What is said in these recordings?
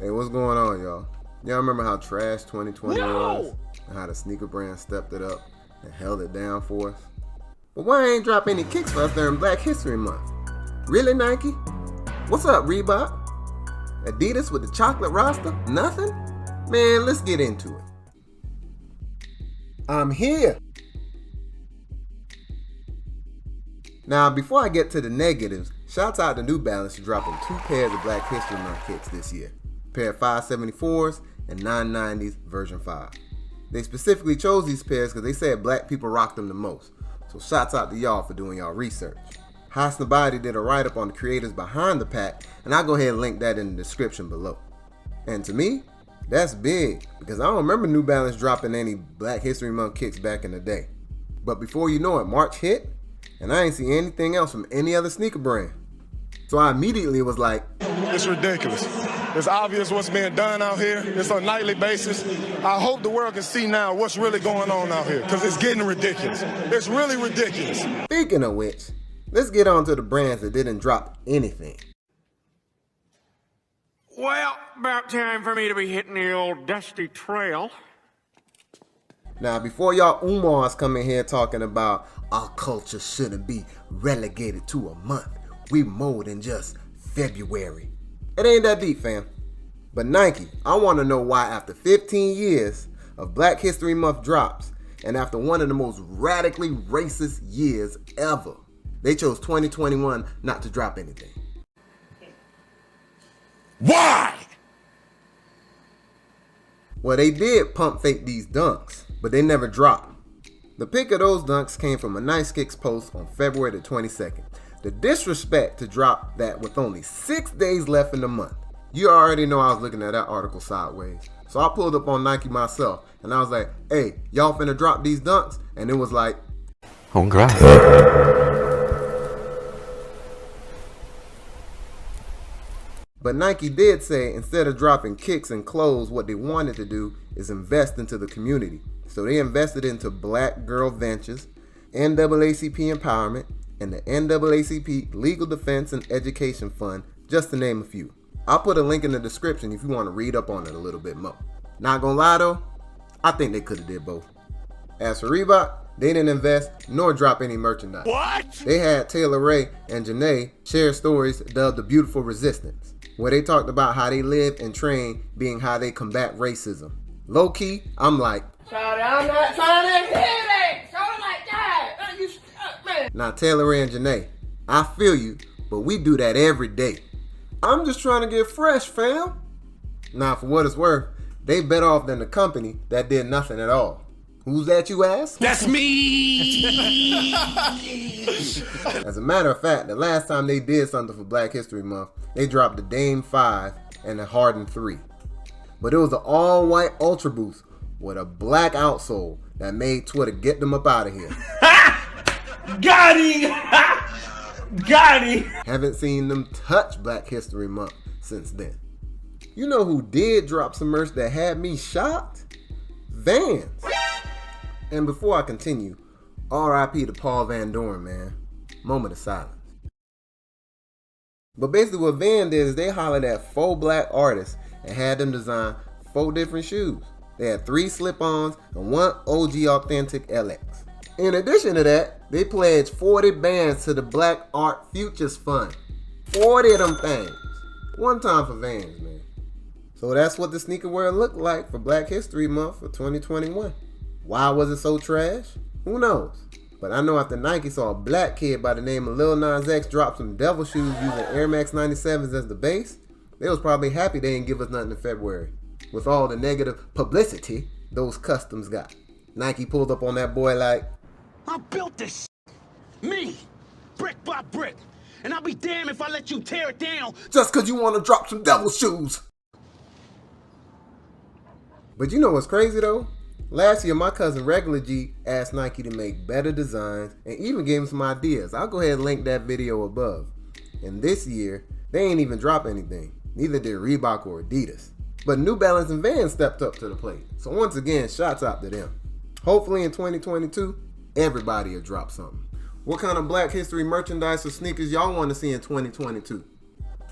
Hey, what's going on, y'all? Y'all remember how trash 2020 was? And how the sneaker brand stepped it up and held it down for us? But why ain't drop any kicks for us during Black History Month? Really, Nike? What's up, Reebok? Adidas with the chocolate roster? Nothing? Man, let's get into it. I'm here. Now, before I get to the negatives, shouts out to New Balance for dropping 2 pairs of Black History Month kicks this year. A pair of 574s and 990s version 5. They specifically chose these pairs because they said black people rock them the most. So shouts out to y'all for doing y'all research. Hasnabadi did a write-up on the creators behind the pack, and I'll go ahead and link that in the description below. And to me, that's big, because I don't remember New Balance dropping any Black History Month kicks back in the day. But before you know it, March hit, and I ain't see anything else from any other sneaker brand. So I immediately was like, it's ridiculous. It's obvious what's being done out here. It's on a nightly basis. I hope the world can see now what's really going on out here, because it's getting ridiculous. It's really ridiculous. Speaking of which, let's get on to the brands that didn't drop anything. Well, about time for me to be hitting the old dusty trail. Now, before y'all Umars come in here talking about our culture shouldn't be relegated to a month, we more than just February. It ain't that deep, fam. But Nike, I want to know why after 15 years of Black History Month drops, and after one of the most radically racist years ever, they chose 2021 not to drop anything. Why? Well, they did pump fake these dunks, but they never dropped. The pic of those dunks came from a Nice Kicks post on February the 22nd. The disrespect to drop that with only 6 days left in the month. You already know I was looking at that article sideways. So I pulled up on Nike myself and I was like, hey, y'all finna drop these dunks? And it was like, oh God. But Nike did say instead of dropping kicks and clothes, what they wanted to do is invest into the community. So they invested into Black Girl Ventures, NAACP Empowerment, and the NAACP Legal Defense and Education Fund, just to name a few. I'll put a link in the description if you want to read up on it a little bit more. Not gonna lie though, I think they could have did both. As for Reebok, they didn't invest nor drop any merchandise. What? They had Taylor Ray and Janae share stories dubbed The Beautiful Resistance, where they talked about how they live and train being how they combat racism. Low key, I'm like, sorry, I'm not trying to hit it. Something like that. You stuck, man. now Taylor Ray and Janae, I feel you, but we do that every day. I'm just trying to get fresh, fam. Now, for what it's worth, they better off than the company that did nothing at all. Who's that, you ask? That's me! As a matter of fact, the last time they did something for Black History Month, they dropped the Dame 5 and the Harden 3. But it was an all-white Ultra Boost with a black outsole that made Twitter get them up out of here. Got him! Got him! Haven't seen them touch Black History Month since then. You know who did drop some merch that had me shocked? Vans. And before I continue, RIP to Paul Van Doren, man. Moment of silence. But basically what Van did is they hollered at 4 black artists and had them design 4 different shoes. They had 3 slip-ons and 1 OG Authentic LX. In addition to that, they pledged 40 bands to the Black Art Futures Fund. 40 of them things. One time for Vans, man. So that's what the sneaker world looked like for Black History Month for 2021. Why was it so trash? Who knows? But I know after Nike saw a black kid by the name of Lil Nas X drop some devil shoes using Air Max 97s as the base, they was probably happy they didn't give us nothing in February. With all the negative publicity those customs got. Nike pulled up on that boy like, I built this me, brick by brick, and I'll be damned if I let you tear it down just cause you want to drop some devil shoes. But you know what's crazy though? Last year, my cousin Regular G asked Nike to make better designs and even gave him some ideas. I'll go ahead and link that video above. And this year, they ain't even drop anything. Neither did Reebok or Adidas. But New Balance and Vans stepped up to the plate. So once again, shouts out to them. Hopefully in 2022, everybody will drop something. What kind of Black History merchandise or sneakers y'all want to see in 2022?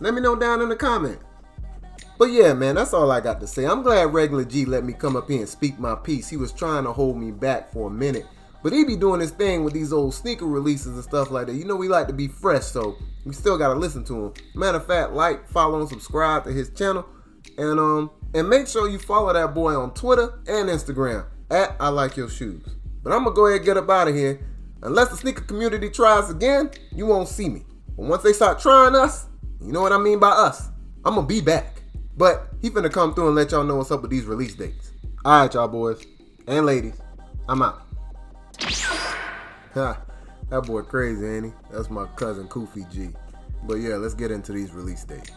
Let me know down in the comments. But yeah, man, that's all I got to say. I'm glad Regular G let me come up here and speak my piece. He was trying to hold me back for a minute. But he be doing his thing with these old sneaker releases and stuff like that. You know we like to be fresh, so we still got to listen to him. Matter of fact, like, follow, and subscribe to his channel. And make sure you follow that boy on Twitter and Instagram at I Like Your Shoes. But I'm going to go ahead and get up out of here. Unless the sneaker community tries again, you won't see me. But once they start trying us, you know what I mean by us, I'm going to be back. But he finna come through and let y'all know what's up with these release dates. All right, y'all boys and ladies, I'm out. That boy crazy, ain't he? That's my cousin Koofy G. But yeah, let's get into these release dates.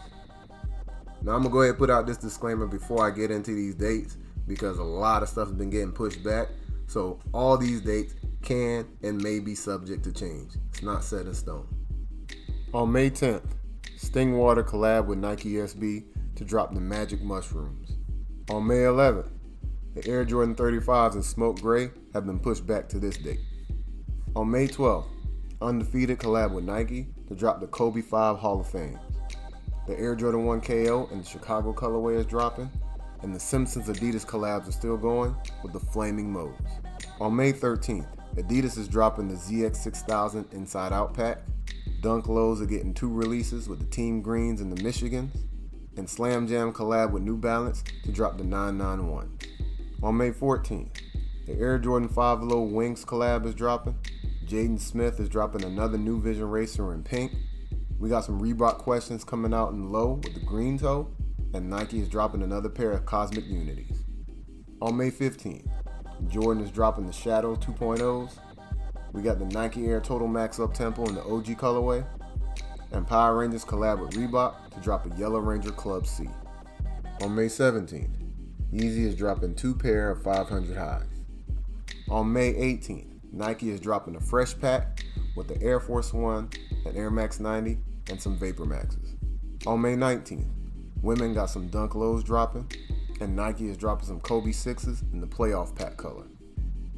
Now I'm gonna go ahead and put out this disclaimer before I get into these dates because a lot of stuff has been getting pushed back. So all these dates can and may be subject to change. It's not set in stone. On May 10th, Stingwater collab with Nike SB to drop the Magic Mushrooms. On May 11th, the Air Jordan 35s in Smoke Gray have been pushed back to this date. On May 12th, Undefeated collab with Nike to drop the Kobe 5 Hall of Fame. The Air Jordan 1 KO and the Chicago colorway is dropping, and the Simpsons Adidas collabs are still going with the Flaming Modes. On May 13th, Adidas is dropping the ZX 6000 Inside Out pack. Dunk Lows are getting 2 releases with the Team Greens and the Michigans. And Slam Jam collab with New Balance to drop the 991. On May 14th, the Air Jordan 5 Low Wings collab is dropping. Jaden Smith is dropping another New Vision Racer in pink. We got some Reebok questions coming out in low with the green toe. And Nike is dropping another pair of Cosmic Unities. On May 15th, Jordan is dropping the Shadow 2.0s. We got the Nike Air Total Max Up Tempo in the OG colorway. And Power Rangers collab with Reebok to drop a Yellow Ranger Club C. On May 17th, Yeezy is dropping 2 pair of 500 highs. On May 18th, Nike is dropping a fresh pack with the Air Force One, an Air Max 90, and some Vapor Maxes. On May 19th, women got some Dunk Lows dropping, and Nike is dropping some Kobe 6s in the playoff pack color.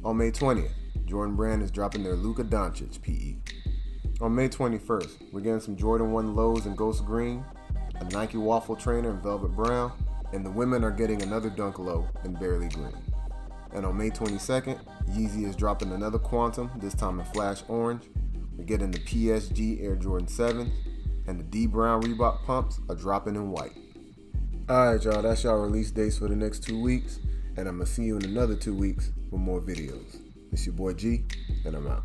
On May 20th, Jordan Brand is dropping their Luka Doncic PE. On May 21st, we're getting some Jordan 1 Lows in Ghost Green, a Nike Waffle Trainer in Velvet Brown, and the women are getting another Dunk Low in Barely Green. And on May 22nd, Yeezy is dropping another Quantum, this time in Flash Orange. We're getting the PSG Air Jordan 7s, and the D Brown Reebok pumps are dropping in white. Alright y'all, that's y'all release dates for the next 2 weeks, and I'm going to see you in another 2 weeks with more videos. It's your boy G, and I'm out.